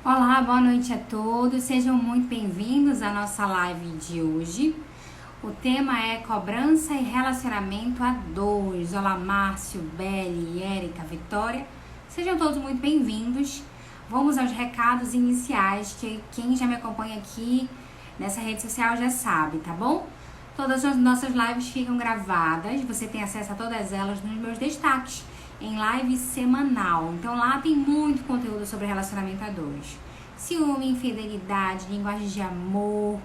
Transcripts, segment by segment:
Olá, boa noite a todos, sejam muito bem-vindos à nossa live de hoje. O tema é cobrança e relacionamento a dois. Olá, Márcio, Beli, Érica, Vitória, sejam todos muito bem-vindos. Vamos aos recados iniciais, que quem já me acompanha aqui nessa rede social já sabe, tá bom? Todas as nossas lives ficam gravadas, você tem acesso a todas elas nos meus destaques, em live semanal. Então lá tem muito conteúdo sobre relacionamento a dois. Ciúme, infidelidade, linguagem de amor,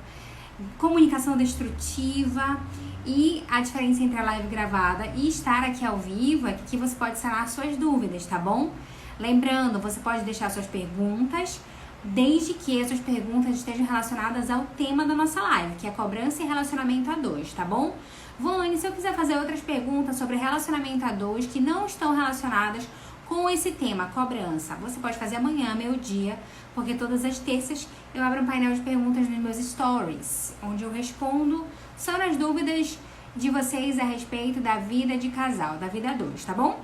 comunicação destrutiva. E a diferença entre a live gravada e estar aqui ao vivo é que você pode sanar suas dúvidas, tá bom? Lembrando, você pode deixar suas perguntas, desde que essas perguntas estejam relacionadas ao tema da nossa live, que é cobrança e relacionamento a dois, tá bom? Vânia, se eu quiser fazer outras perguntas sobre relacionamento a dois que não estão relacionadas com esse tema, cobrança, você pode fazer amanhã, meio-dia, porque todas as terças eu abro um painel de perguntas nos meus stories, onde eu respondo só nas dúvidas de vocês a respeito da vida de casal, da vida a dois, tá bom?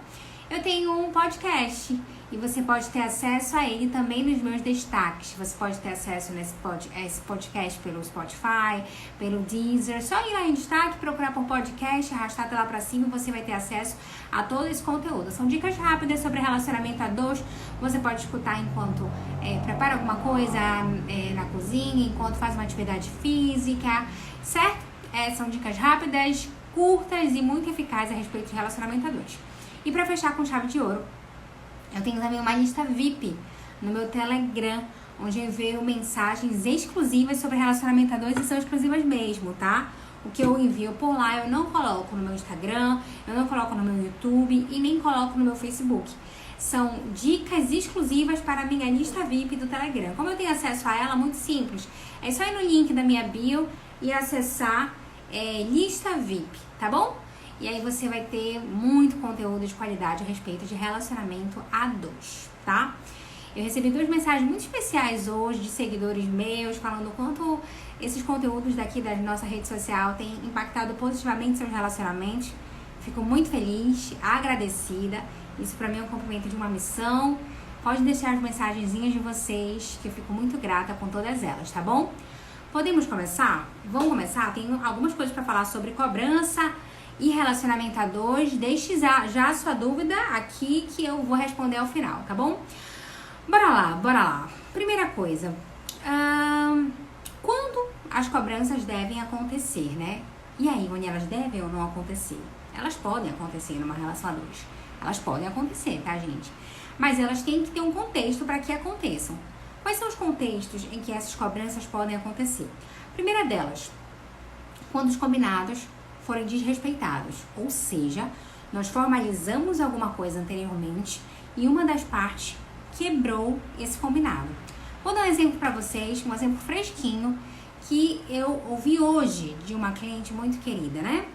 Eu tenho um podcast e você pode ter acesso a ele também nos meus destaques. Você pode ter acesso a esse podcast pelo Spotify, pelo Deezer. Só ir lá em destaque, procurar por podcast, arrastar até lá pra cima e você vai ter acesso a todo esse conteúdo. São dicas rápidas sobre relacionamento a dois. Você pode escutar enquanto prepara alguma coisa na cozinha, enquanto faz uma atividade física, certo? São dicas rápidas, curtas e muito eficazes a respeito de relacionamento a dois. E para fechar com chave de ouro, eu tenho também uma lista VIP no meu Telegram, onde eu envio mensagens exclusivas sobre relacionamento a dois e são exclusivas mesmo, tá? O que eu envio por lá eu não coloco no meu Instagram, eu não coloco no meu YouTube e nem coloco no meu Facebook. São dicas exclusivas para a minha lista VIP do Telegram. Como eu tenho acesso a ela, muito simples. É só ir no link da minha bio e acessar lista VIP, tá bom? E aí você vai ter muito conteúdo de qualidade a respeito de relacionamento a dois, tá? Eu recebi 2 mensagens muito especiais hoje de seguidores meus, falando o quanto esses conteúdos daqui da nossa rede social têm impactado positivamente seus relacionamentos. Fico muito feliz, agradecida. Isso pra mim é um cumprimento de uma missão. Pode deixar as mensagenzinhas de vocês, que eu fico muito grata com todas elas, tá bom? Podemos começar? Vamos começar? Tenho algumas coisas pra falar sobre cobrança e relacionamento a dois. Deixe já a sua dúvida aqui que eu vou responder ao final, tá bom? Bora lá. Primeira coisa, quando as cobranças devem acontecer, né? E aí, Ivone, elas devem ou não acontecer? Elas podem acontecer numa relação a dois. Elas podem acontecer, tá, gente? Mas elas têm que ter um contexto para que aconteçam. Quais são os contextos em que essas cobranças podem acontecer? Primeira delas, quando os combinados forem desrespeitados, ou seja, nós formalizamos alguma coisa anteriormente e uma das partes quebrou esse combinado. Vou dar um exemplo para vocês, um exemplo fresquinho que eu ouvi hoje de uma cliente muito querida, né?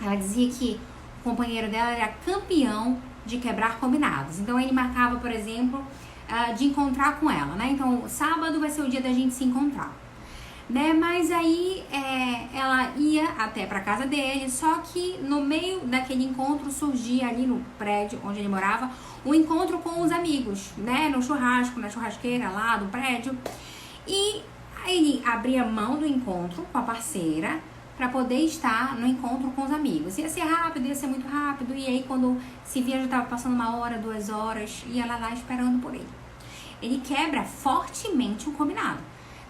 Ela dizia que o companheiro dela era campeão de quebrar combinados. Então ele marcava, por exemplo, de encontrar com ela, né? Então sábado vai ser o dia da gente se encontrar. Né? Mas aí ela ia até pra casa dele, só que no meio daquele encontro surgia ali no prédio onde ele morava um encontro com os amigos, né? No churrasco, na churrasqueira lá do prédio. E aí ele abria mão do encontro com a parceira para poder estar no encontro com os amigos. Ia ser rápido, ia ser muito rápido, e aí quando se via já tava passando 1 hora, 2 horas, e ela lá esperando por ele. Ele quebra fortemente o combinado,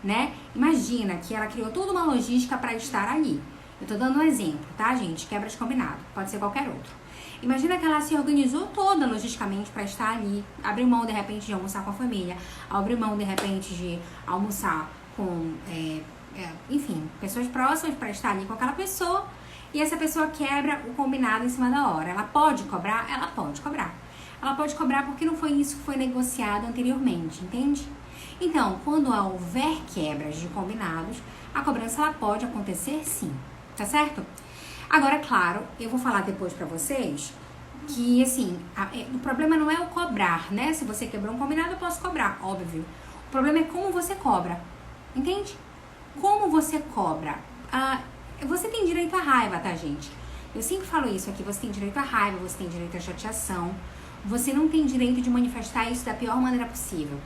né? Imagina que ela criou toda uma logística para estar ali. Eu tô dando um exemplo, tá, gente? Quebra de combinado, pode ser qualquer outro. Imagina que ela se organizou toda logisticamente para estar ali, abriu mão de repente de almoçar com a família, abriu mão de repente de almoçar com, enfim, pessoas próximas para estar ali com aquela pessoa, e essa pessoa quebra o combinado em cima da hora. Ela pode cobrar? Ela pode cobrar. Ela pode cobrar porque não foi isso que foi negociado anteriormente, entende? Então, quando houver quebras de combinados, a cobrança ela pode acontecer sim, tá certo? Agora, claro, eu vou falar depois pra vocês que, assim, o problema não é o cobrar, né? Se você quebrou um combinado, eu posso cobrar, óbvio. O problema é como você cobra, entende? Como você cobra. Você tem direito à raiva, tá, gente? Eu sempre falo isso aqui, você tem direito à raiva, você tem direito à chateação. Você não tem direito de manifestar isso da pior maneira possível.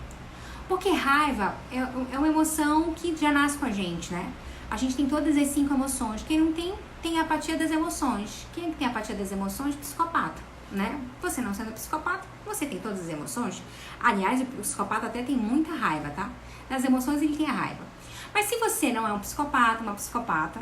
Porque raiva é uma emoção que já nasce com a gente, né? A gente tem todas as 5 emoções. Quem não tem, tem apatia das emoções. Quem tem apatia das emoções? Psicopata, né? Você não sendo psicopata, você tem todas as emoções. Aliás, o psicopata até tem muita raiva, tá? Das emoções ele tem a raiva. Mas se você não é um psicopata, uma psicopata,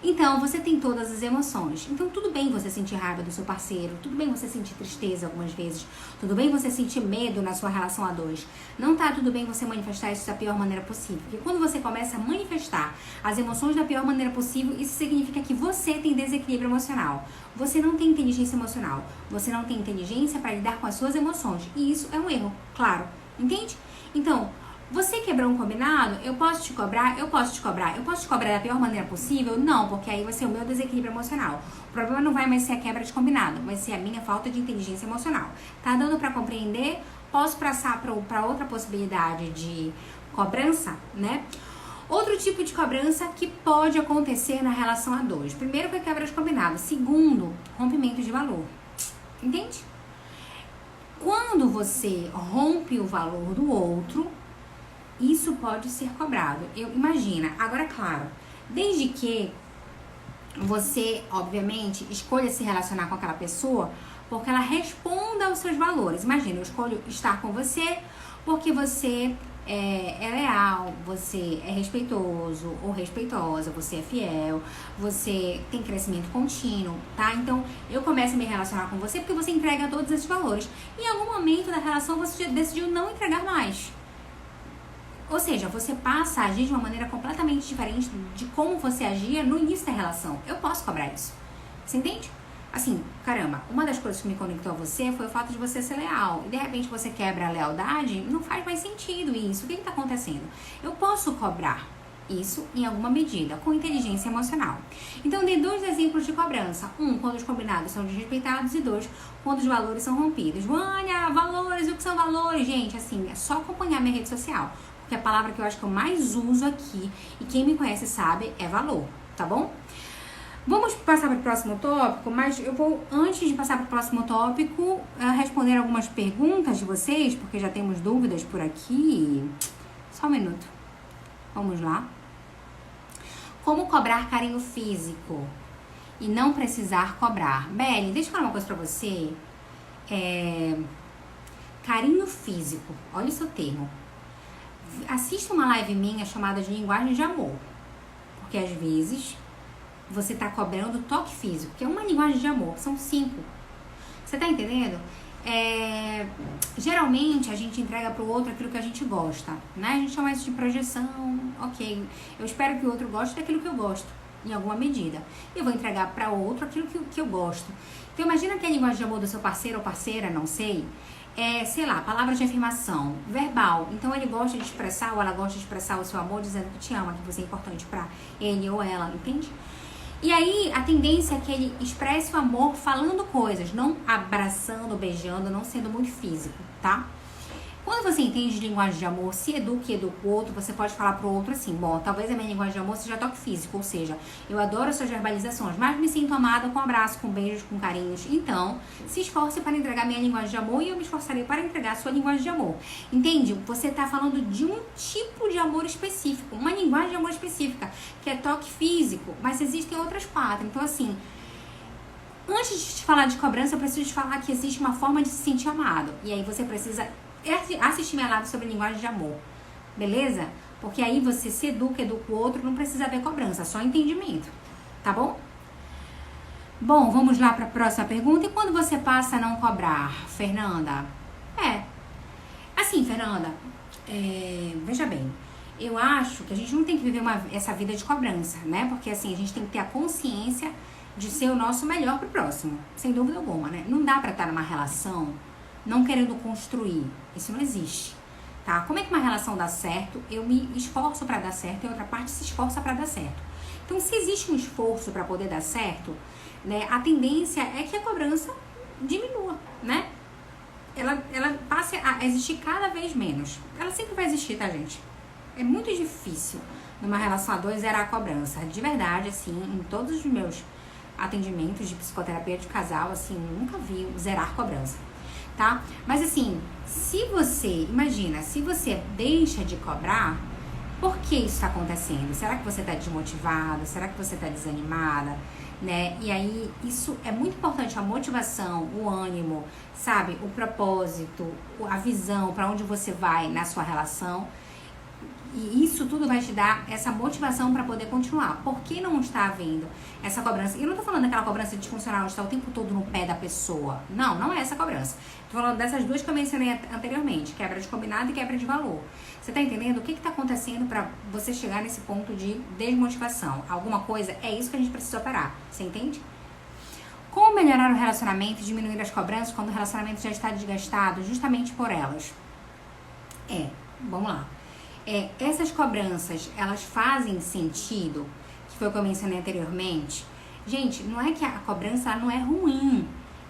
então você tem todas as emoções. Então tudo bem você sentir raiva do seu parceiro, tudo bem você sentir tristeza algumas vezes, tudo bem você sentir medo na sua relação a 2. Não tá tudo bem você manifestar isso da pior maneira possível. Porque quando você começa a manifestar as emoções da pior maneira possível, isso significa que você tem desequilíbrio emocional. Você não tem inteligência emocional. Você não tem inteligência para lidar com as suas emoções. E isso é um erro, claro. Entende? Então, você quebrou um combinado? Eu posso te cobrar? Eu posso te cobrar. Eu posso te cobrar da pior maneira possível? Não, porque aí vai ser o meu desequilíbrio emocional. O problema não vai mais ser a quebra de combinado, vai ser a minha falta de inteligência emocional. Tá dando pra compreender? Posso passar pra outra possibilidade de cobrança, né? Outro tipo de cobrança que pode acontecer na relação a 2. Primeiro foi quebra de combinado. Segundo, rompimento de valor. Entende? Quando você rompe o valor do outro, isso pode ser cobrado. Imagina, agora claro, desde que você, obviamente, escolha se relacionar com aquela pessoa porque ela responda aos seus valores. Imagina, eu escolho estar com você porque você é leal, você é respeitoso ou respeitosa, você é fiel, você tem crescimento contínuo, tá? Então, eu começo a me relacionar com você porque você entrega todos esses valores. Em algum momento da relação, você decidiu não entregar mais. Ou seja, você passa a agir de uma maneira completamente diferente de como você agia no início da relação. Eu posso cobrar isso. Você entende? Assim, caramba, uma das coisas que me conectou a você foi o fato de você ser leal. E de repente você quebra a lealdade, não faz mais sentido isso. O que está acontecendo? Eu posso cobrar isso em alguma medida, com inteligência emocional. Então, dei 2 exemplos de cobrança. 1, quando os combinados são desrespeitados. E 2, quando os valores são rompidos. Vânia, valores, o que são valores? Gente, assim, é só acompanhar minha rede social. Que a palavra que eu acho que eu mais uso aqui, e quem me conhece sabe, é valor, tá bom? Vamos passar para o próximo tópico, mas eu vou, antes de passar para o próximo tópico, responder algumas perguntas de vocês, porque já temos dúvidas por aqui. Só um minuto. Vamos lá. Como cobrar carinho físico e não precisar cobrar? Beli, deixa eu falar uma coisa para você. Carinho físico, olha o seu termo. Assista uma live minha chamada de linguagem de amor, porque às vezes você tá cobrando toque físico, que é uma linguagem de amor, são 5. Você tá entendendo? Geralmente a gente entrega pro outro aquilo que a gente gosta, né? A gente chama isso de projeção, ok. Eu espero que o outro goste daquilo que eu gosto, em alguma medida. Eu vou entregar para outro aquilo que eu gosto. Então imagina que a linguagem de amor do seu parceiro ou parceira, não sei, sei lá, palavras de afirmação, verbal. Então ele gosta de expressar, ou ela gosta de expressar o seu amor dizendo que te ama, que você é importante pra ele ou ela, entende? E aí a tendência é que ele expresse o amor falando coisas, não abraçando, beijando, não sendo muito físico, tá? Quando você entende de linguagem de amor, se educa e educa o outro, você pode falar pro outro assim, bom, talvez a minha linguagem de amor seja toque físico, ou seja, eu adoro as suas verbalizações, mas me sinto amada com abraço, com beijos, com carinhos. Então, se esforce para entregar minha linguagem de amor e eu me esforçarei para entregar a sua linguagem de amor. Entende? Você tá falando de um tipo de amor específico, uma linguagem de amor específica, que é toque físico, mas existem outras 4. Então, assim, antes de te falar de cobrança, eu preciso te falar que existe uma forma de se sentir amado. E aí você precisa assistir minha live sobre linguagem de amor, beleza? Porque aí você se educa o outro, não precisa haver cobrança, só entendimento, tá bom? Bom, vamos lá para a próxima pergunta. E quando você passa a não cobrar, Fernanda? Assim, Fernanda, veja bem, eu acho que a gente não tem que viver essa vida de cobrança, né? Porque assim, a gente tem que ter a consciência de ser o nosso melhor pro próximo, sem dúvida alguma, né? Não dá pra estar numa relação não querendo construir. Isso não existe, tá? Como é que uma relação dá certo? Eu me esforço pra dar certo e a outra parte se esforça pra dar certo. Então, se existe um esforço pra poder dar certo, né, a tendência é que a cobrança diminua, né? Ela passe a existir cada vez menos. Ela sempre vai existir, tá, gente? É muito difícil numa relação a 2 zerar a cobrança. De verdade, assim, em todos os meus atendimentos de psicoterapia de casal, assim, nunca vi zerar cobrança. tá? Mas assim, se você, imagina, se você deixa de cobrar, por que isso está acontecendo? Será que você está desmotivado? Será que você está desanimada? Né? E aí, isso é muito importante, a motivação, o ânimo, sabe? O propósito, a visão, para onde você vai na sua relação. E isso tudo vai te dar essa motivação para poder continuar. Por que não está havendo essa cobrança? E eu não tô falando daquela cobrança disfuncional de estar o tempo todo no pé da pessoa. Não, não é essa cobrança. Tô falando dessas duas que eu mencionei anteriormente, quebra de combinado e quebra de valor. Você tá entendendo o que tá acontecendo para você chegar nesse ponto de desmotivação? Alguma coisa, é isso que a gente precisa operar. Você entende? Como melhorar o relacionamento e diminuir as cobranças quando o relacionamento já está desgastado justamente por elas? Vamos lá. Essas cobranças, elas fazem sentido, que foi o que eu mencionei anteriormente. Gente, não é que a cobrança ela não é ruim.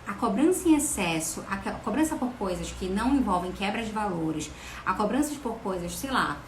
A cobrança em excesso, a cobrança por coisas que não envolvem quebra de valores, a cobrança por coisas, sei lá,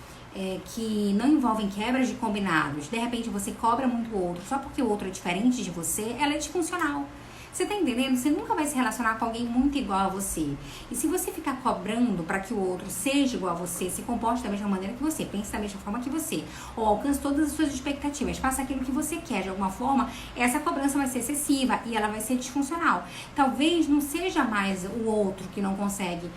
que não envolvem quebras de combinados, de repente você cobra muito o outro só porque o outro é diferente de você, ela é disfuncional. Você tá entendendo? Você nunca vai se relacionar com alguém muito igual a você. E se você ficar cobrando para que o outro seja igual a você, se comporte da mesma maneira que você, pense da mesma forma que você, ou alcance todas as suas expectativas, faça aquilo que você quer de alguma forma, essa cobrança vai ser excessiva e ela vai ser disfuncional. Talvez não seja mais o outro que não consegue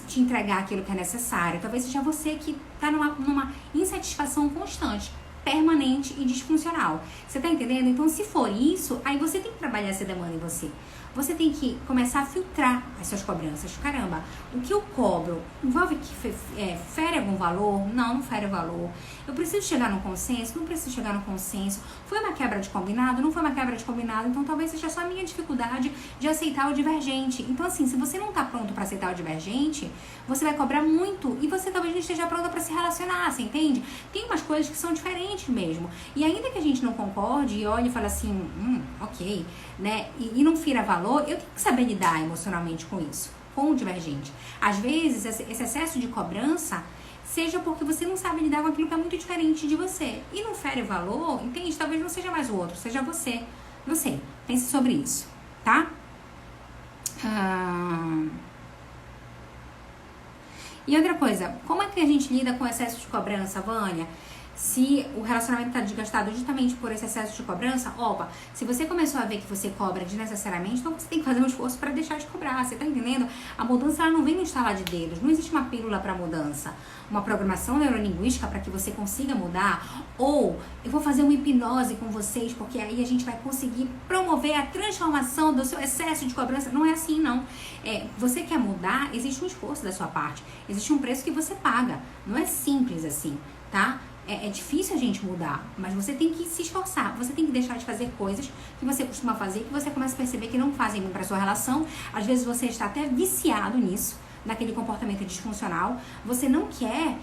te entregar aquilo que é necessário. Talvez seja você que tá numa insatisfação constante, permanente e disfuncional. Você tá entendendo? Então, se for isso, aí você tem que trabalhar essa demanda em você. Você tem que começar a filtrar as suas cobranças. Caramba, o que eu cobro envolve que fere algum valor? Não, não fere o valor. Eu preciso chegar num consenso? Não preciso chegar num consenso. Foi uma quebra de combinado? Não foi uma quebra de combinado. Então, talvez seja só a minha dificuldade de aceitar o divergente. Então, assim, se você não tá pronto para aceitar o divergente, você vai cobrar muito e você talvez não esteja pronta para se relacionar, você entende? Tem umas coisas que são diferentes mesmo. E ainda que a gente não concorde e olhe e fale assim, ok, né? E não fira valor, eu tenho que saber lidar emocionalmente com isso, com o divergente. Às vezes, esse excesso de cobrança seja porque você não sabe lidar com aquilo que é muito diferente de você. E não fere valor, entende? Talvez não seja mais o outro, seja você. Não sei, pense sobre isso, tá? E outra coisa, como é que a gente lida com excesso de cobrança, Vânia? Se o relacionamento está desgastado justamente por esse excesso de cobrança, se você começou a ver que você cobra desnecessariamente, então você tem que fazer um esforço para deixar de cobrar, você tá entendendo? A mudança ela não vem no estalar de dedos, não existe uma pílula para mudança, uma programação neurolinguística para que você consiga mudar, ou eu vou fazer uma hipnose com vocês, porque aí a gente vai conseguir promover a transformação do seu excesso de cobrança. Não é assim, não. Você quer mudar, existe um esforço da sua parte, existe um preço que você paga, não é simples assim, tá? É difícil a gente mudar, mas você tem que se esforçar, você tem que deixar de fazer coisas que você costuma fazer, que você começa a perceber que não fazem bem para sua relação. Às vezes você está até viciado nisso, naquele comportamento disfuncional. Você não quer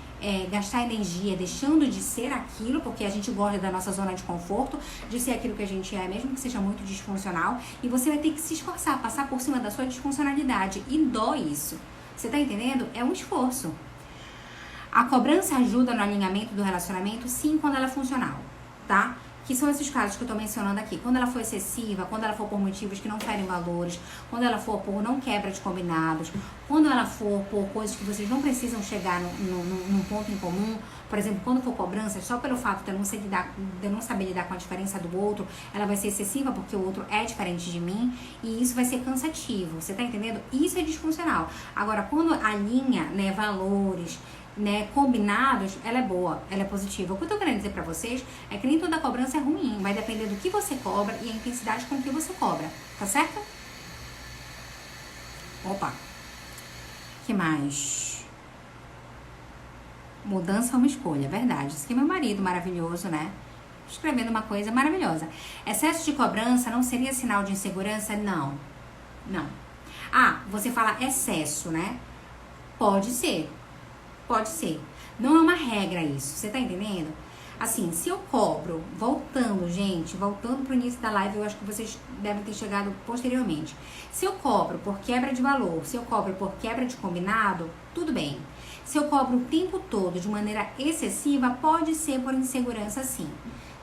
gastar energia deixando de ser aquilo, porque a gente gosta da nossa zona de conforto, de ser aquilo que a gente é, mesmo que seja muito disfuncional. E você vai ter que se esforçar, passar por cima da sua disfuncionalidade. E dói isso. Você tá entendendo? É um esforço. A cobrança ajuda no alinhamento do relacionamento, sim, quando ela é funcional, tá? Que são esses casos que eu tô mencionando aqui. Quando ela for excessiva, quando ela for por motivos que não ferem valores, quando ela for por não quebra de combinados, quando ela for por coisas que vocês não precisam chegar num ponto em comum. Por exemplo, quando for cobrança, só pelo fato de eu não saber lidar com a diferença do outro, ela vai ser excessiva porque o outro é diferente de mim e isso vai ser cansativo, você tá entendendo? Isso é disfuncional. Agora, quando alinha, né, valores, né, combinados, ela é boa, ela é positiva. O que eu tô querendo dizer pra vocês é que nem toda cobrança é ruim, vai depender do que você cobra e a intensidade com que você cobra, tá certo? Que mais? Mudança é uma escolha, verdade. Isso aqui é meu marido maravilhoso, né? Escrevendo uma coisa maravilhosa. Excesso de cobrança não seria sinal de insegurança? Não. Você fala excesso, né? Pode ser. Não é uma regra isso, você tá entendendo? Assim, se eu cobro, voltando pro início da live, eu acho que vocês devem ter chegado posteriormente. Se eu cobro por quebra de valor, se eu cobro por quebra de combinado, tudo bem. Se eu cobro o tempo todo de maneira excessiva, pode ser por insegurança sim,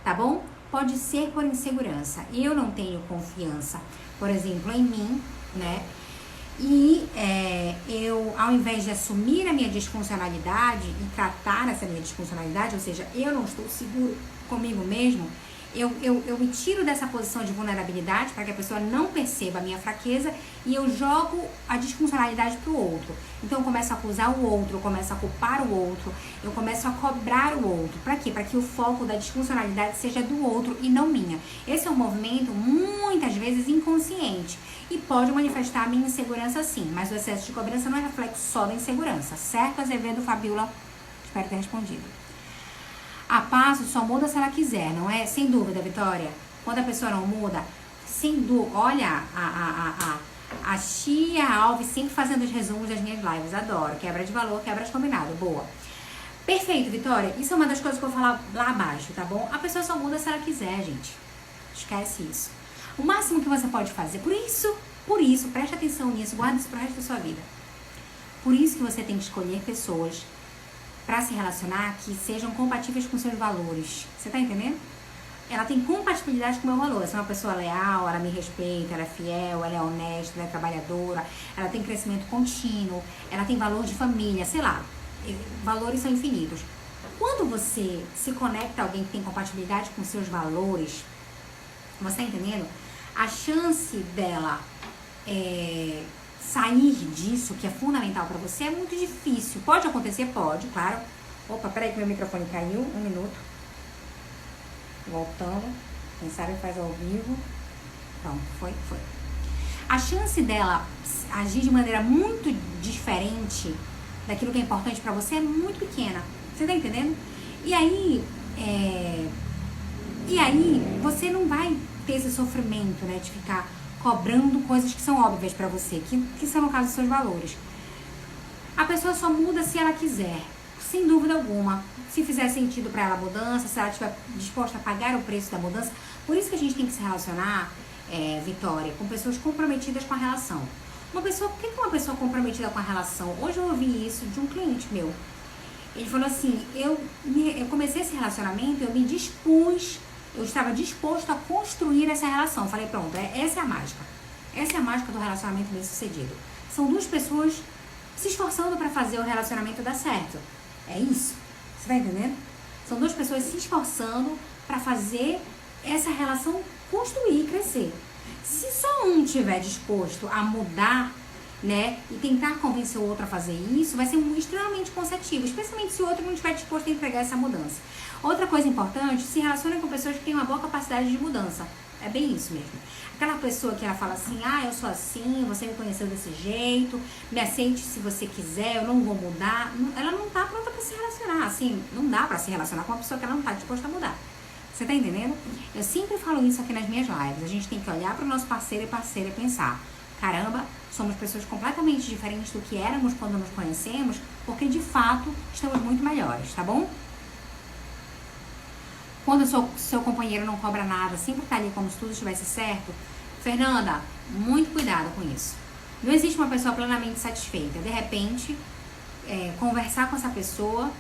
tá bom? Pode ser por insegurança. Eu não tenho confiança, por exemplo, em mim, né? E eu, ao invés de assumir a minha disfuncionalidade e tratar essa minha disfuncionalidade, ou seja, eu não estou seguro comigo mesmo, eu me tiro dessa posição de vulnerabilidade para que a pessoa não perceba a minha fraqueza e eu jogo a disfuncionalidade para o outro. Então eu começo a acusar o outro, eu começo a culpar o outro, eu começo a cobrar o outro. Para quê? Para que o foco da disfuncionalidade seja do outro e não minha. Esse é um movimento muitas vezes inconsciente e pode manifestar a minha insegurança sim, mas o excesso de cobrança não é reflexo só da insegurança. Certo, Azevedo, Fabiola? Espero ter respondido. A passo só muda se ela quiser, não é? Sem dúvida, Vitória. Quando a pessoa não muda, sem dúvida. Olha, a Chia Alves sempre fazendo os resumos das minhas lives. Adoro. Quebra de valor, quebra de combinado. Boa. Perfeito, Vitória. Isso é uma das coisas que eu vou falar lá abaixo, tá bom? A pessoa só muda se ela quiser, gente. Esquece isso. O máximo que você pode fazer. Por isso, preste atenção nisso. Guarda isso pro resto da sua vida. Por isso que você tem que escolher pessoas para se relacionar que sejam compatíveis com seus valores. Você tá entendendo? Ela tem compatibilidade com o meu valor. Essa é uma pessoa leal, ela me respeita, ela é fiel, ela é honesta, ela é trabalhadora, ela tem crescimento contínuo, ela tem valor de família, sei lá. Valores são infinitos. Quando você se conecta a alguém que tem compatibilidade com seus valores, você tá entendendo? A chance dela sair disso, que é fundamental pra você, é muito difícil. Pode acontecer? Pode, claro. Opa, peraí que meu microfone caiu. Um minuto. Voltando. Quem sabe faz ao vivo. Pronto, foi. A chance dela agir de maneira muito diferente daquilo que é importante pra você é muito pequena. Você tá entendendo? E aí, você não vai ter esse sofrimento, né, de ficar cobrando coisas que são óbvias pra você, que são no caso dos seus valores. A pessoa só muda se ela quiser, sem dúvida alguma. Se fizer sentido pra ela a mudança, se ela estiver disposta a pagar o preço da mudança. Por isso que a gente tem que se relacionar, Vitória, com pessoas comprometidas com a relação. Por que uma pessoa comprometida com a relação? Hoje eu ouvi isso de um cliente meu. Ele falou assim, eu comecei esse relacionamento, eu me dispus, eu estava disposto a construir essa relação. Eu falei, pronto, essa é a mágica. Essa é a mágica do relacionamento bem-sucedido. São duas pessoas se esforçando para fazer o relacionamento dar certo. É isso. Você tá entendendo? São duas pessoas se esforçando para fazer essa relação construir e crescer. Se só um estiver disposto a mudar, né, e tentar convencer o outro a fazer isso, vai ser extremamente cansativo, especialmente se o outro não estiver disposto a entregar essa mudança. Outra coisa importante, se relacione com pessoas que têm uma boa capacidade de mudança. É bem isso mesmo. Aquela pessoa que ela fala assim, eu sou assim, você me conheceu desse jeito, me aceite se você quiser, eu não vou mudar. Ela não tá pronta pra se relacionar, assim, não dá pra se relacionar com uma pessoa que ela não tá disposta a mudar. Você tá entendendo? Eu sempre falo isso aqui nas minhas lives. A gente tem que olhar pro nosso parceiro e parceira e pensar, caramba, somos pessoas completamente diferentes do que éramos quando nos conhecemos, porque de fato estamos muito melhores, tá bom? Quando o seu companheiro não cobra nada, sempre tá ali como se tudo estivesse certo, Fernanda, muito cuidado com isso. Não existe uma pessoa plenamente satisfeita. De repente, conversar com essa pessoa,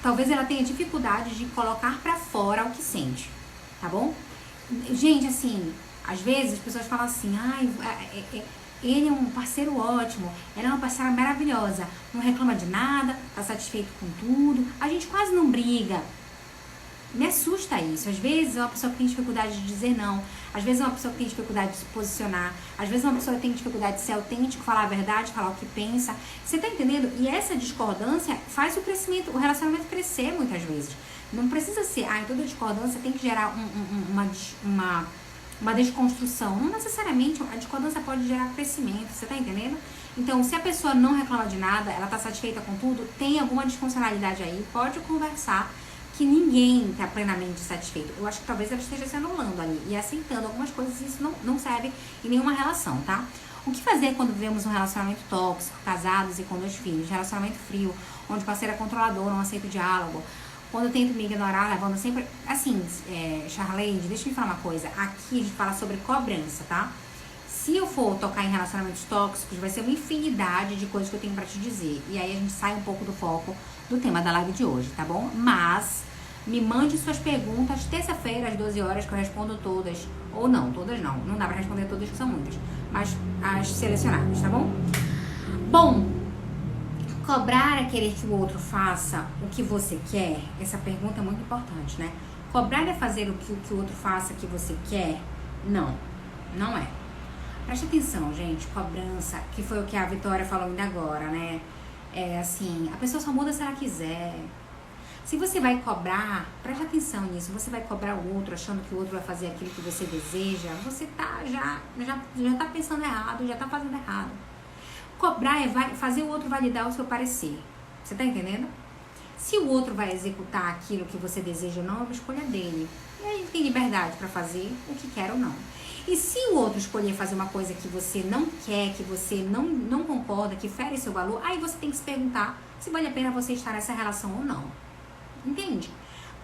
talvez ela tenha dificuldade de colocar pra fora o que sente, tá bom? Gente, assim, às vezes as pessoas falam assim, ele é um parceiro ótimo, ela é uma parceira maravilhosa, não reclama de nada, tá satisfeito com tudo, a gente quase não briga. Me assusta isso. Às vezes é uma pessoa que tem dificuldade de dizer não, às vezes é uma pessoa que tem dificuldade de se posicionar, às vezes é uma pessoa que tem dificuldade de ser autêntico, falar a verdade, falar o que pensa. Você tá entendendo? E essa discordância faz o relacionamento crescer muitas vezes. Não precisa ser, em toda discordância tem que gerar uma desconstrução. Não necessariamente, a discordância pode gerar crescimento, você tá entendendo? Então, se a pessoa não reclama de nada, ela tá satisfeita com tudo, tem alguma disfuncionalidade aí, pode conversar, que ninguém está plenamente satisfeito. Eu acho que talvez ela esteja se anulando ali e aceitando algumas coisas, e isso não serve em nenhuma relação, tá? O que fazer quando vivemos um relacionamento tóxico, casados e com 2 filhos, relacionamento frio, onde o parceiro é controlador, não aceita o diálogo, quando eu tento me ignorar, levando sempre... Assim, Charleide, deixa eu me falar uma coisa. Aqui a gente fala sobre cobrança, tá? Se eu for tocar em relacionamentos tóxicos, vai ser uma infinidade de coisas que eu tenho pra te dizer. E aí a gente sai um pouco do foco do tema da live de hoje, tá bom? Mas Me mande suas perguntas terça-feira às 12 horas que eu respondo todas. Ou não, todas não. Não dá pra responder todas, que são muitas. Mas as selecionadas, tá bom? Bom, cobrar é querer que o outro faça o que você quer? Essa pergunta é muito importante, né? Cobrar é fazer o que o outro faça que você quer? Não, não é. Preste atenção, gente, cobrança, que foi o que a Vitória falou ainda agora, né? É assim, a pessoa só muda se ela quiser. Se você vai cobrar, preste atenção nisso, você vai cobrar o outro achando que o outro vai fazer aquilo que você deseja, você tá já tá pensando errado, já tá fazendo errado. Cobrar é fazer o outro validar o seu parecer. Você tá entendendo? Se o outro vai executar aquilo que você deseja ou não, é uma escolha dele. E aí ele tem liberdade para fazer o que quer ou não. E se o outro escolher fazer uma coisa que você não quer, que você não concorda, que fere seu valor, aí você tem que se perguntar se vale a pena você estar nessa relação ou não. Entende?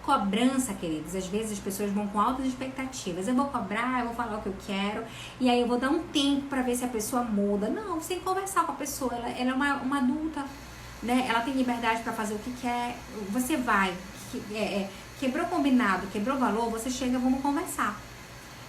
Cobrança, queridos, às vezes as pessoas vão com altas expectativas. Eu vou cobrar, eu vou falar o que eu quero, e aí eu vou dar um tempo pra ver se a pessoa muda. Não, você tem que conversar com a pessoa, ela é uma adulta, né? Ela tem liberdade pra fazer o que quer. Você vai, quebrou combinado, quebrou valor, você chega, vamos conversar.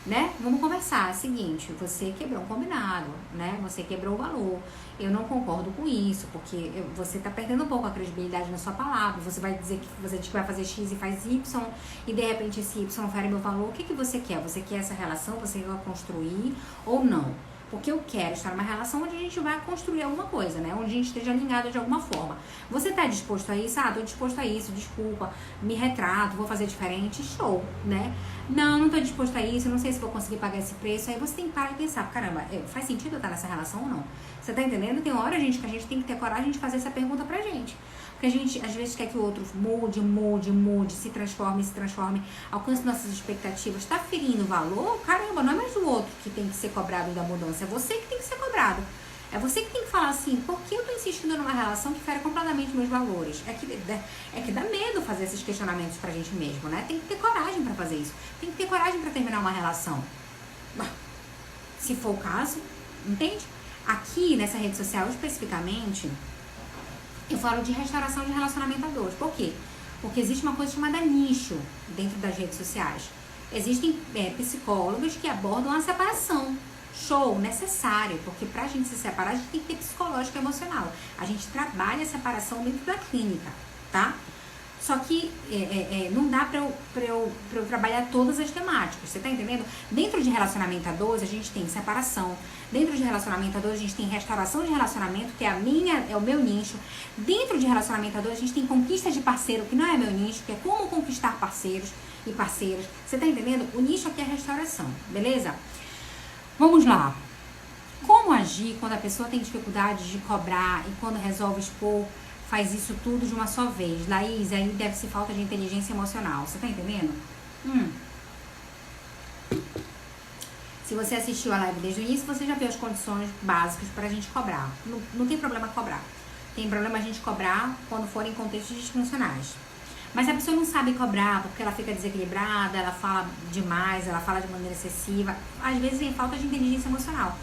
Né? Vamos conversar. É o seguinte, você quebrou um combinado, né? Você quebrou o valor. Eu não concordo com isso, porque você tá perdendo um pouco a credibilidade na sua palavra. Você vai dizer que você diz que vai fazer X e faz Y, e de repente esse Y fere meu valor. O que você quer? Você quer essa relação? Você quer construir ou não? Porque eu quero estar numa relação onde a gente vai construir alguma coisa, né? Onde a gente esteja alinhado de alguma forma. Você tá disposto a isso? Ah, tô disposto a isso, desculpa, me retrato, vou fazer diferente, show, né? Não tô disposto a isso, não sei se vou conseguir pagar esse preço. Aí você tem que parar e pensar, caramba, faz sentido eu estar nessa relação ou não? Você tá entendendo? Tem hora, gente, que a gente tem que ter coragem de fazer essa pergunta pra gente. Porque a gente, às vezes, quer que o outro mude, se transforme, alcance nossas expectativas. Tá ferindo o valor? Caramba, não é mais o outro que tem que ser cobrado da mudança. É você que tem que ser cobrado. É você que tem que falar assim, por que eu tô insistindo numa relação que fere completamente meus valores? É que dá medo fazer esses questionamentos pra gente mesmo, né? Tem que ter coragem pra fazer isso. Tem que ter coragem pra terminar uma relação. Se for o caso, entende? Aqui, nessa rede social, especificamente, eu falo de restauração de relacionamento a dois. Por quê? Porque existe uma coisa chamada nicho dentro das redes sociais. Existem psicólogos que abordam a separação. Show, necessário, porque pra gente se separar, a gente tem que ter psicológico e emocional. A gente trabalha a separação dentro da clínica, tá? Só que não dá pra eu trabalhar todas as temáticas, você tá entendendo? Dentro de relacionamento a dois, a gente tem separação. Dentro de relacionamento a dois, a gente tem restauração de relacionamento, que é o meu nicho. Dentro de relacionamento a dois, a gente tem conquista de parceiro, que não é meu nicho, que é como conquistar parceiros e parceiras. Você tá entendendo? O nicho aqui é restauração, beleza? Vamos lá. Como agir quando a pessoa tem dificuldade de cobrar e quando resolve expor, faz isso tudo de uma só vez? Laís, aí deve ser falta de inteligência emocional. Você tá entendendo? Se você assistiu a live desde o início, você já viu as condições básicas pra gente cobrar. Não tem problema cobrar. Tem problema a gente cobrar quando for em contextos disfuncionais. Mas se a pessoa não sabe cobrar porque ela fica desequilibrada, ela fala demais, ela fala de maneira excessiva, às vezes vem falta de inteligência emocional.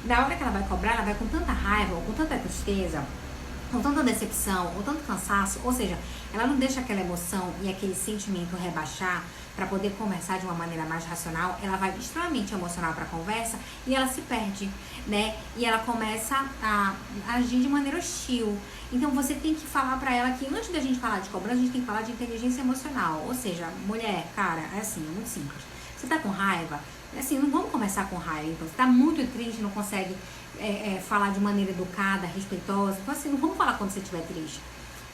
Na hora que ela vai cobrar, ela vai com tanta raiva, ou com tanta tristeza, com tanta decepção, ou tanto cansaço, ou seja, ela não deixa aquela emoção e aquele sentimento rebaixar para poder conversar de uma maneira mais racional. Ela vai extremamente emocional para a conversa e ela se perde, né? E ela começa a agir de maneira hostil. Então você tem que falar para ela que antes da gente falar de cobrança, a gente tem que falar de inteligência emocional. Ou seja, mulher, cara, é assim, é muito simples. Você tá com raiva? Assim, não vamos começar com raiva. Então, você tá muito triste, não consegue falar de maneira educada, respeitosa. Então, assim, não vamos falar quando você estiver triste,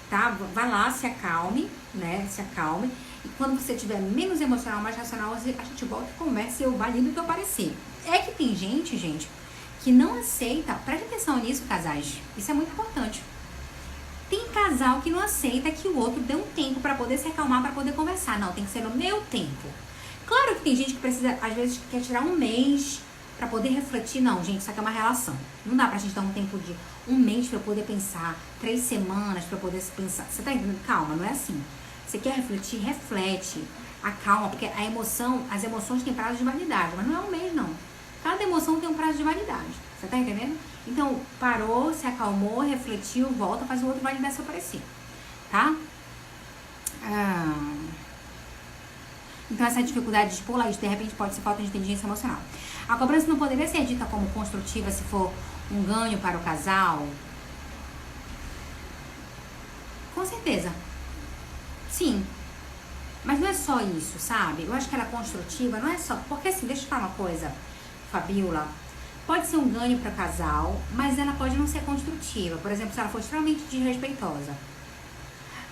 tá? Vai lá, se acalme, né? Se acalme. E quando você estiver menos emocional, mais racional, a gente volta e conversa e eu valido o teu parecer. É que tem gente, que não aceita. Preste atenção nisso, casais. Isso é muito importante. Tem casal que não aceita que o outro dê um tempo pra poder se acalmar, pra poder conversar. Não, tem que ser no meu tempo. Claro que tem gente que precisa, às vezes, quer tirar um mês pra poder refletir. Não, gente, isso aqui é uma relação. Não dá pra gente dar um tempo de um mês pra eu poder pensar, 3 semanas pra eu poder pensar. Você tá entendendo? Calma, não é assim. Você quer refletir? Reflete. Acalma, porque as emoções têm prazo de validade, mas não é um mês, não. Cada emoção tem um prazo de validade. Você tá entendendo? Então, parou, se acalmou, refletiu, volta, faz o outro validar seu parecer. Tá? Então, essa dificuldade de expor isso, de repente, pode ser falta de inteligência emocional. A cobrança não poderia ser dita como construtiva se for um ganho para o casal? Com certeza. Sim. Mas não é só isso, sabe? Eu acho que ela é construtiva, não é só... Porque assim, deixa eu falar uma coisa, Fabiola. Pode ser um ganho para o casal, mas ela pode não ser construtiva. Por exemplo, se ela for extremamente desrespeitosa.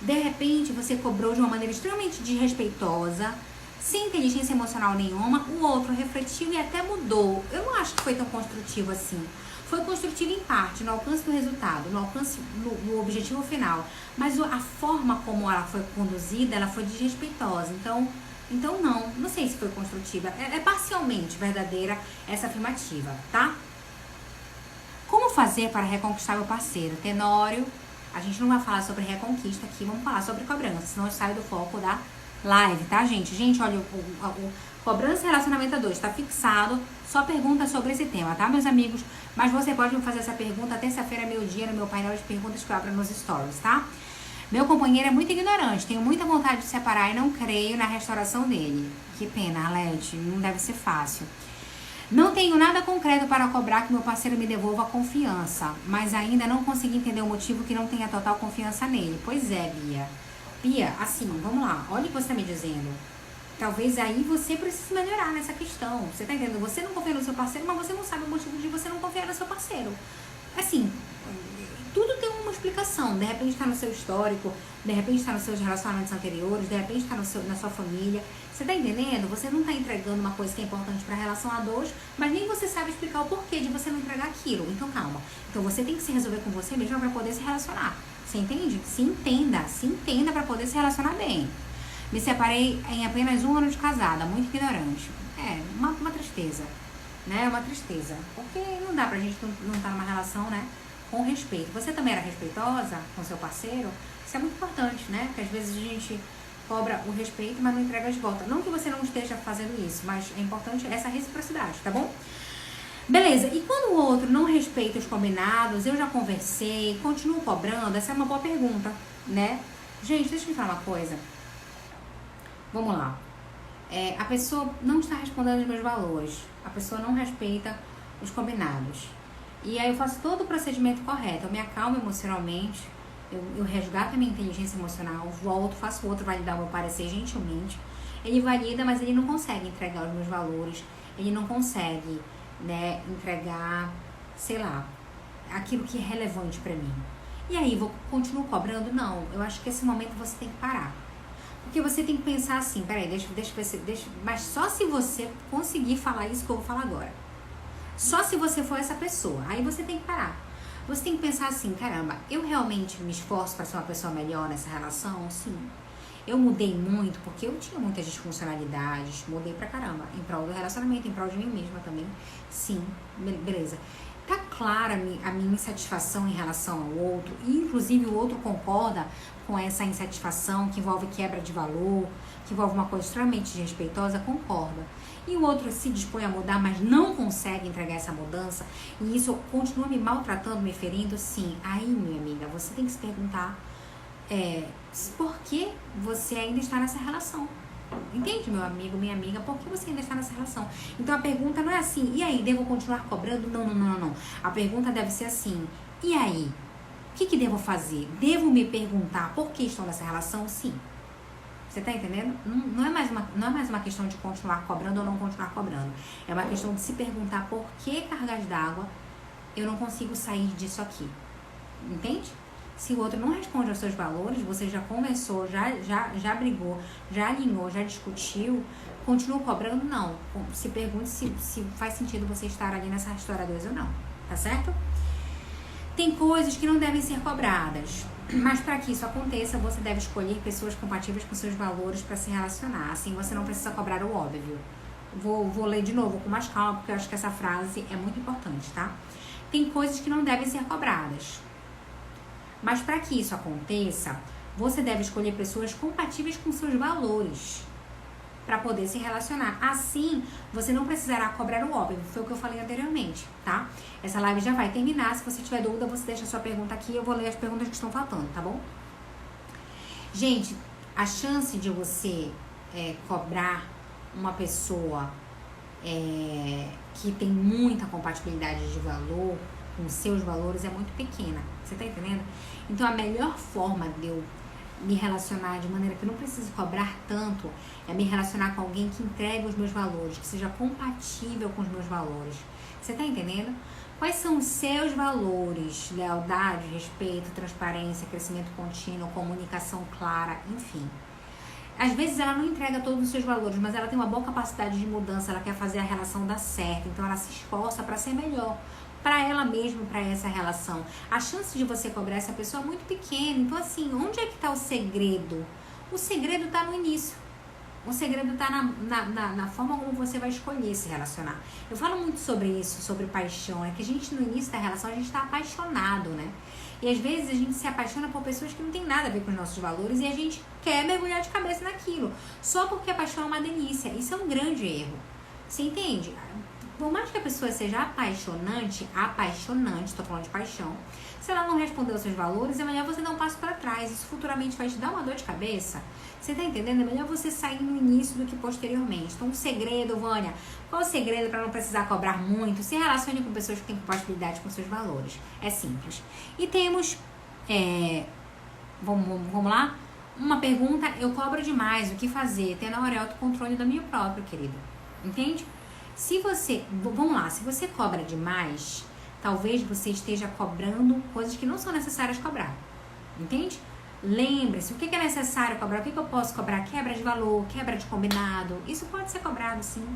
De repente, você cobrou de uma maneira extremamente desrespeitosa, sem inteligência emocional nenhuma, o outro refletiu e até mudou. Eu não acho que foi tão construtivo assim. Foi construtivo em parte, no alcance do resultado, no alcance, no objetivo final. Mas a forma como ela foi conduzida, ela foi desrespeitosa. Então não sei se foi construtiva. É parcialmente verdadeira essa afirmativa, tá? Como fazer para reconquistar meu parceiro? Tenório, a gente não vai falar sobre reconquista aqui, vamos falar sobre cobrança, senão eu saio do foco da live, tá, gente? Gente, olha, o cobrança e relacionamento a dois tá fixado, só pergunta sobre esse tema, tá, meus amigos? Mas você pode me fazer essa pergunta terça-feira, meio-dia, no meu painel de perguntas que eu abro nos stories, tá? Meu companheiro é muito ignorante, tenho muita vontade de separar e não creio na restauração dele. Que pena, Arlete, não deve ser fácil. Não tenho nada concreto para cobrar que meu parceiro me devolva a confiança, mas ainda não consegui entender o motivo que não tenha total confiança nele. Pois é, Bia. Bia, assim, vamos lá, olha o que você está me dizendo. Talvez aí você precise melhorar nessa questão. Você tá entendendo? Você não confia no seu parceiro, mas você não sabe o motivo de você não confiar no seu parceiro. Assim, tudo tem uma explicação. De repente está no seu histórico, de repente está nos seus relacionamentos anteriores, de repente está na sua família. Você tá entendendo? Você não tá entregando uma coisa que é importante para a relação a dois, mas nem você sabe explicar o porquê de você não entregar aquilo. Então calma. Então você tem que se resolver com você mesmo para poder se relacionar. Você entende? Se entenda para poder se relacionar bem. Me separei em apenas 1 ano de casada, muito ignorante. É, uma tristeza, né? Uma tristeza. Porque não dá pra gente não estar numa relação, né? Com respeito. Você também era respeitosa com seu parceiro? Isso é muito importante, né? Porque às vezes a gente cobra o respeito, mas não entrega de volta. Não que você não esteja fazendo isso, mas é importante essa reciprocidade, tá bom? Beleza, e quando o outro não respeita os combinados, eu já conversei, continuo cobrando? Essa é uma boa pergunta, né? Gente, deixa eu me falar uma coisa. Vamos lá. A pessoa não está respondendo os meus valores. A pessoa não respeita os combinados. E aí eu faço todo o procedimento correto. Eu me acalmo emocionalmente. Eu resgato a minha inteligência emocional. Volto, faço o outro validar o meu parecer gentilmente. Ele valida, mas ele não consegue entregar os meus valores. Ele não consegue, né, entregar, sei lá, aquilo que é relevante pra mim. E aí, continuo cobrando? Não. Eu acho que esse momento você tem que parar. Porque você tem que pensar assim, peraí, mas só se você conseguir falar isso que eu vou falar agora. Só se você for essa pessoa. Aí você tem que parar. Você tem que pensar assim, caramba, eu realmente me esforço para ser uma pessoa melhor nessa relação? Sim. Eu mudei muito porque eu tinha muitas disfuncionalidades, mudei pra caramba, em prol do relacionamento, em prol de mim mesma também. Sim, beleza. Tá clara a minha insatisfação em relação ao outro, e inclusive o outro concorda com essa insatisfação que envolve quebra de valor, que envolve uma coisa extremamente desrespeitosa, concorda. E o outro se dispõe a mudar, mas não consegue entregar essa mudança, e isso continua me maltratando, me ferindo, sim. Aí, minha amiga, você tem que se perguntar por que você ainda está nessa relação. Entende, meu amigo, minha amiga? Por que você ainda está nessa relação? Então a pergunta não é assim, e aí, devo continuar cobrando? Não. A pergunta deve ser assim, e aí? O que devo fazer? Devo me perguntar por que estou nessa relação? Sim. Você tá entendendo? Não é mais uma questão de continuar cobrando ou não continuar cobrando. É uma questão de se perguntar por que cargas d'água eu não consigo sair disso aqui. Entende? Se o outro não responde aos seus valores, você já conversou, já brigou, já alinhou, já discutiu, continua cobrando? Não. Se pergunte se faz sentido você estar ali nessa história 2 ou não. Tá certo? Tem coisas que não devem ser cobradas, mas para que isso aconteça, você deve escolher pessoas compatíveis com seus valores para se relacionar. Assim você não precisa cobrar o óbvio. Vou ler de novo com mais calma, porque eu acho que essa frase é muito importante, tá? Tem coisas que não devem ser cobradas. Mas para que isso aconteça, você deve escolher pessoas compatíveis com seus valores para poder se relacionar. Assim, você não precisará cobrar o óbvio. Foi o que eu falei anteriormente, tá? Essa live já vai terminar. Se você tiver dúvida, você deixa a sua pergunta aqui. Eu vou ler as perguntas que estão faltando, tá bom? Gente, a chance de você cobrar uma pessoa que tem muita compatibilidade de valor com seus valores é muito pequena. Você tá entendendo? Então, a melhor forma de eu me relacionar de maneira que eu não preciso cobrar tanto é me relacionar com alguém que entregue os meus valores, que seja compatível com os meus valores. Você tá entendendo? Quais são os seus valores? Lealdade, respeito, transparência, crescimento contínuo, comunicação clara, enfim. Às vezes ela não entrega todos os seus valores, mas ela tem uma boa capacidade de mudança, ela quer fazer a relação dar certo, então ela se esforça para ser melhor, para ela mesma, para essa relação. A chance de você cobrar essa pessoa é muito pequena, então assim, onde é que está o segredo? O segredo está no início. O segredo está na forma como você vai escolher se relacionar. Eu falo muito sobre isso, sobre paixão, é que a gente no início da relação, a gente está apaixonado, né? E às vezes a gente se apaixona por pessoas que não tem nada a ver com os nossos valores e a gente quer mergulhar de cabeça naquilo, só porque a paixão é uma delícia. Isso é um grande erro. Você entende? Por mais que a pessoa seja apaixonante, tô falando de paixão, se ela não responder aos seus valores, é melhor você dar um passo para trás. Isso futuramente vai te dar uma dor de cabeça. Você tá entendendo? É melhor você sair no início do que posteriormente. Então, o segredo, Vânia, qual o segredo para não precisar cobrar muito? Se relacione com pessoas que têm compatibilidade com seus valores. É simples. E temos, vamos lá? Uma pergunta, eu cobro demais, o que fazer? Ter na hora autocontrole do meu próprio, querido. Entende? Se você, vamos lá, se você cobra demais, talvez você esteja cobrando coisas que não são necessárias cobrar. Entende? Lembre-se, o que é necessário cobrar, o que eu posso cobrar? Quebra de valor, quebra de combinado, isso pode ser cobrado sim.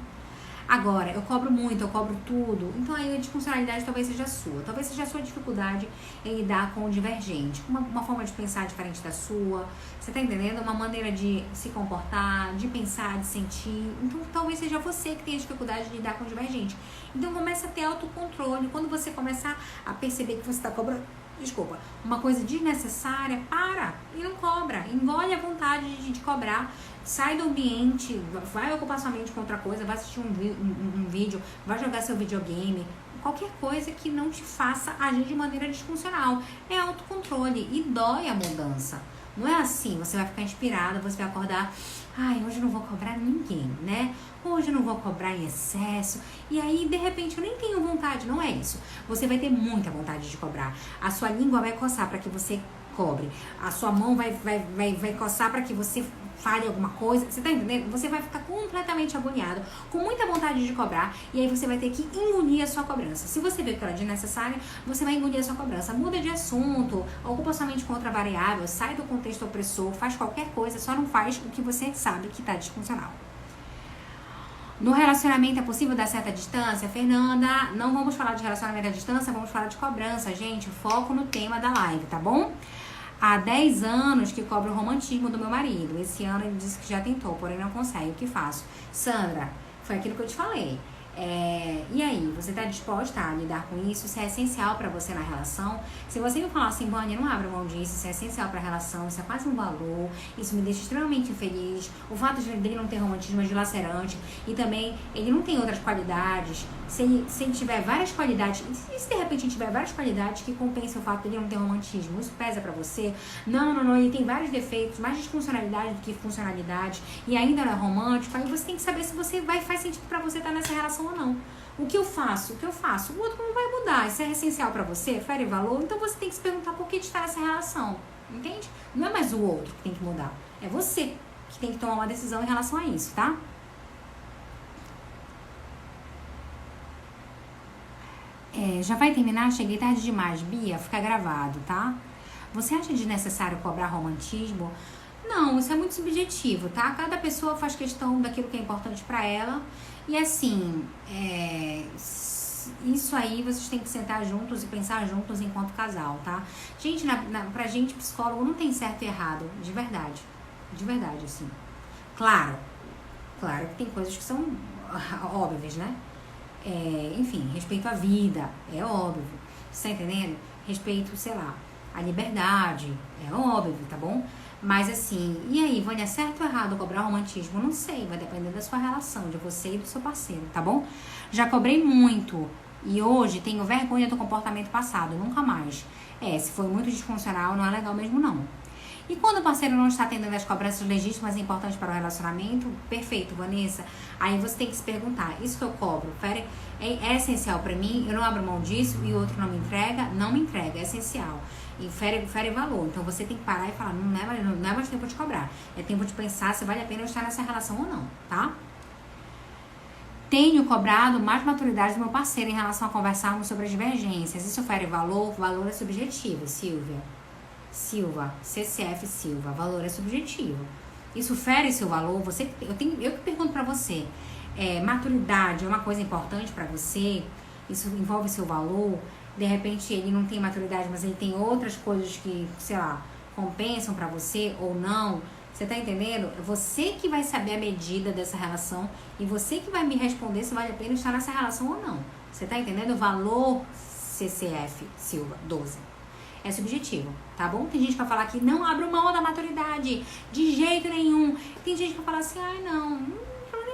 Agora, eu cobro muito, eu cobro tudo, então aí a disfuncionalidade talvez seja a sua. Talvez seja a sua dificuldade em lidar com o divergente, uma forma de pensar diferente da sua, você tá entendendo? Uma maneira de se comportar, de pensar, de sentir. Então talvez seja você que tenha dificuldade de lidar com o divergente. Então começa a ter autocontrole. Quando você começar a perceber que você está cobrando, uma coisa desnecessária, para e não cobra. Engole a vontade de cobrar. Sai do ambiente, vai ocupar sua mente com outra coisa, vai assistir um vídeo, vai jogar seu videogame, qualquer coisa que não te faça agir de maneira disfuncional. É autocontrole e dói a mudança. Não é assim, você vai ficar inspirada, você vai acordar, ai, hoje eu não vou cobrar ninguém, né? Hoje eu não vou cobrar em excesso. E aí, de repente, eu nem tenho vontade, não é isso. Você vai ter muita vontade de cobrar. A sua língua vai coçar para que você cobre. A sua mão vai coçar para que você fale alguma coisa, você tá entendendo? Você vai ficar completamente agoniado, com muita vontade de cobrar, e aí você vai ter que engolir a sua cobrança. Se você vê que ela é desnecessária, você vai engolir a sua cobrança. Muda de assunto, ocupa sua mente com outra variável, sai do contexto opressor, faz qualquer coisa, só não faz o que você sabe que tá disfuncional. No relacionamento é possível dar certa distância? Fernanda, não vamos falar de relacionamento à distância, vamos falar de cobrança, gente. Foco no tema da live, tá bom? Há 10 anos que cobro o romantismo do meu marido. Esse ano ele disse que já tentou, porém não consegue. O que faço? Sandra, foi aquilo que eu te falei. E aí, você está disposta a lidar com isso? Isso é essencial para você na relação? Se você me falar assim, Vânia, não abra mão disso, isso é essencial para a relação, isso é quase um valor, isso me deixa extremamente infeliz. O fato dele não ter romantismo é dilacerante e também ele não tem outras qualidades. Se ele tiver várias qualidades, e se de repente ele tiver várias qualidades que compensem o fato dele não ter romantismo, isso pesa pra você? Não, ele tem vários defeitos, mais disfuncionalidade do que funcionalidade, e ainda não é romântico, aí você tem que saber se você faz sentido pra você estar nessa relação ou não. O que eu faço? O outro não vai mudar, isso é essencial pra você, fere valor, então você tem que se perguntar por que está nessa relação, entende? Não é mais o outro que tem que mudar, é você que tem que tomar uma decisão em relação a isso, tá? Já vai terminar? Cheguei tarde demais. Bia, fica gravado, tá? Você acha desnecessário cobrar romantismo? Não, isso é muito subjetivo, tá? Cada pessoa faz questão daquilo que é importante pra ela. E assim, isso aí vocês têm que sentar juntos e pensar juntos enquanto casal, tá? Gente, pra gente, psicólogo, não tem certo e errado, de verdade. De verdade, assim. Claro que tem coisas que são óbvias, né? Enfim, respeito à vida, é óbvio, você tá entendendo? Respeito, sei lá, à liberdade, é óbvio, tá bom? Mas assim, e aí, Vânia, certo ou errado cobrar romantismo? Não sei, vai depender da sua relação, de você e do seu parceiro, tá bom? Já cobrei muito e hoje tenho vergonha do comportamento passado, nunca mais. Se foi muito disfuncional, não é legal mesmo não. E quando o parceiro não está atendendo as cobranças legítimas e importantes para o relacionamento, perfeito, Vanessa. Aí você tem que se perguntar, isso que eu cobro, é essencial para mim? Eu não abro mão disso e o outro não me entrega? Não me entrega, é essencial. E fere valor. Então você tem que parar e falar, não é mais tempo de cobrar. É tempo de pensar se vale a pena eu estar nessa relação ou não, tá? Tenho cobrado mais maturidade do meu parceiro em relação a conversarmos sobre as divergências. Isso fere valor? Valor é subjetivo, Silva, CCF Silva, valor é subjetivo. Isso fere seu valor? Eu que pergunto pra você, maturidade é uma coisa importante pra você? Isso envolve seu valor? De repente ele não tem maturidade, mas ele tem outras coisas que, sei lá, compensam pra você ou não? Você tá entendendo? É você que vai saber a medida dessa relação e você que vai me responder se vale a pena estar nessa relação ou não. Você tá entendendo? O valor CCF Silva 12 é subjetivo, tá bom? Tem gente que vai falar que não abre mão da maturidade de jeito nenhum. Tem gente que vai falar assim, não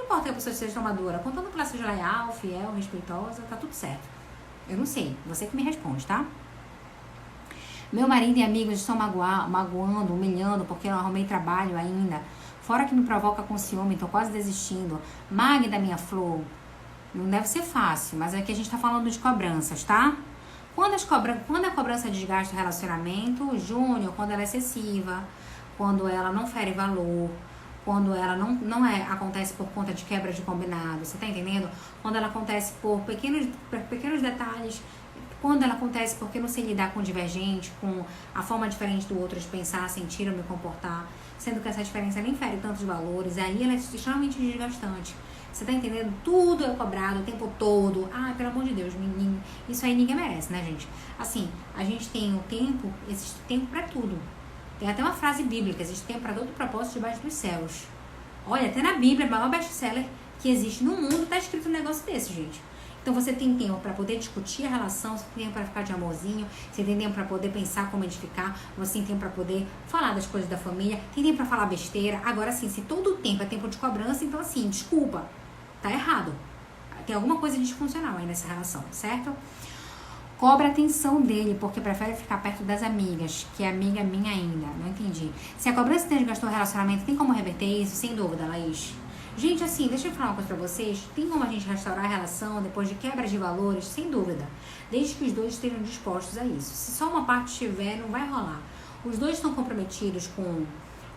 importa que a pessoa seja madura, contanto que ela seja leal, fiel, respeitosa, tá tudo certo. Eu não sei, você que me responde, tá? Meu marido e amigos estão magoando, humilhando, porque eu não arrumei trabalho ainda. Fora que me provoca com ciúme, tô quase desistindo. Magda, minha flor, não deve ser fácil, mas é que a gente tá falando de cobranças, tá? Quando a cobrança desgasta o relacionamento, Júnior, quando ela é excessiva, quando ela não fere valor, quando ela acontece por conta de quebra de combinado, você tá entendendo? Quando ela acontece por pequenos detalhes, quando ela acontece porque não sei lidar com o divergente, com a forma diferente do outro de pensar, sentir ou me comportar, sendo que essa diferença nem fere tantos valores, aí ela é extremamente desgastante. Você tá entendendo? Tudo é cobrado o tempo todo. Pelo amor de Deus, isso aí ninguém merece, né, gente? Assim, a gente tem o tempo, existe tempo pra tudo. Tem até uma frase bíblica, existe tempo pra todo propósito debaixo dos céus. Olha, até na Bíblia, o maior best-seller que existe no mundo, tá escrito um negócio desse, gente. Então você tem tempo para poder discutir a relação, você tem tempo para ficar de amorzinho, você tem tempo para poder pensar como edificar, você tem tempo para poder falar das coisas da família, tem tempo para falar besteira. Agora sim, se todo o tempo é tempo de cobrança, então assim, desculpa, tá errado. Tem alguma coisa disfuncional aí nessa relação, certo? Cobra a atenção dele, porque prefere ficar perto das amigas, que é amiga minha ainda. Não entendi. Se a cobrança desgastou o relacionamento, tem como reverter isso? Sem dúvida, Laís. Gente, assim, deixa eu falar uma coisa pra vocês. Tem como a gente restaurar a relação depois de quebras de valores? Sem dúvida. Desde que os dois estejam dispostos a isso. Se só uma parte estiver, não vai rolar. Os dois estão comprometidos com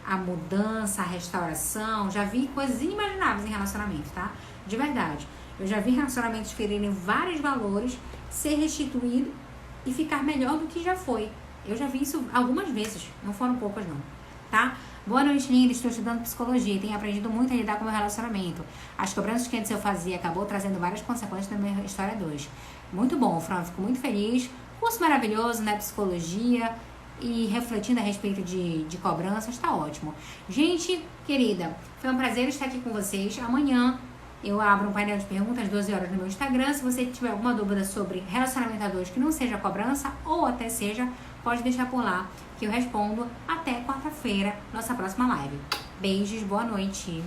a mudança, a restauração. Já vi coisas inimagináveis em relacionamento, tá? De verdade. Eu já vi relacionamentos ferirem vários valores, ser restituído e ficar melhor do que já foi. Eu já vi isso algumas vezes. Não foram poucas, não. Tá? Boa noite, linda. Estou estudando psicologia e tenho aprendido muito a lidar com o meu relacionamento. As cobranças que antes eu fazia acabou trazendo várias consequências na minha história 2. Muito bom, Fran. Fico muito feliz. Curso maravilhoso, né? Psicologia e refletindo a respeito de cobranças. Tá ótimo. Gente, querida, foi um prazer estar aqui com vocês. Amanhã eu abro um painel de perguntas às 12 horas no meu Instagram. Se você tiver alguma dúvida sobre relacionamento a dois que não seja cobrança ou até seja, pode deixar por lá que eu respondo até quarta-feira, nossa próxima live. Beijos, boa noite.